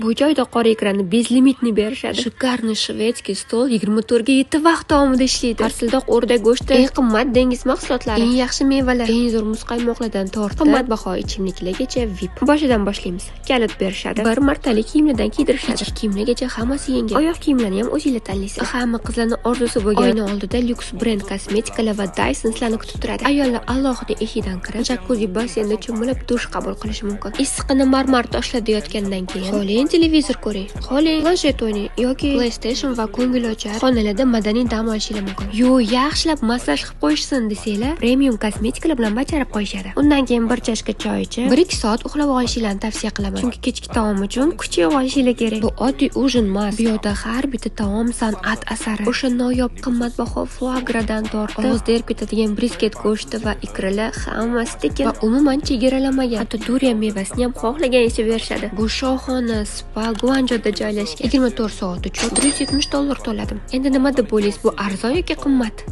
Bu joyda qora ekranni bezlimitni berishadi. Shikarni shvedskiy stol 24 ga 7 vaqt davomida ishlaydi. Qarsildoq o'rdak go'shti, eng qimmat dengiz mahsulotlari, eng yaxshi mevalar, eng zo'r muzqaymoqlardan tortib, qimmatbaho ichimliklargacha VIP. Boshidan boshlaymiz. Kalit berishadi. Bir martalik kiyimlardan kiydirishadi. Kichik kiyimlargacha hammasi yengil. Oyoq kiyimlarni ham o'zingizlar tanlaysiz. Hamma qizlarning orzusi bo'lgan oyna oldida lyuks brend kosmetikalar va Dyson sizlarni kutib turadi. Ayollar alohida eshigidan kirib, jakuzi basseynda cho'milib dush qabul qilishi mumkin. Issiqni marmar toshlarda yotgandan keyin televizor ko'ring, xohlang planshet o'yning yoki PlayStation va ko'ngilochar xonalarda madaniy dam olishingiz mumkin. Yaxshilab massaj qilib qo'yishsin desanglar, premium kosmetikalar bilan bajarib qo'yishadi. Undan keyin bir chashka choy ichib, 1-2 soat uxlab olishingizni tavsiya qilaman. Chunki kechki taom uchun kuch yig'ib olishingiz kerak. Bu oddiy ujin emas. Bu yerda har bitta taom san'at asari. O'sha noyob qimmatbaho foagradan tortib, og'izda erib ketadigan brisket go'shti va ikralar hammasi tekin va umuman chegaralanmagan. Hatto durian mevasini ham xohlaganicha berishadi. Bu shohona spa Guanjoda joylashgan. 24 soat uchun $370 to'ladim. Endi nima deb o'ylaysiz, bu arzon yoki qimmat?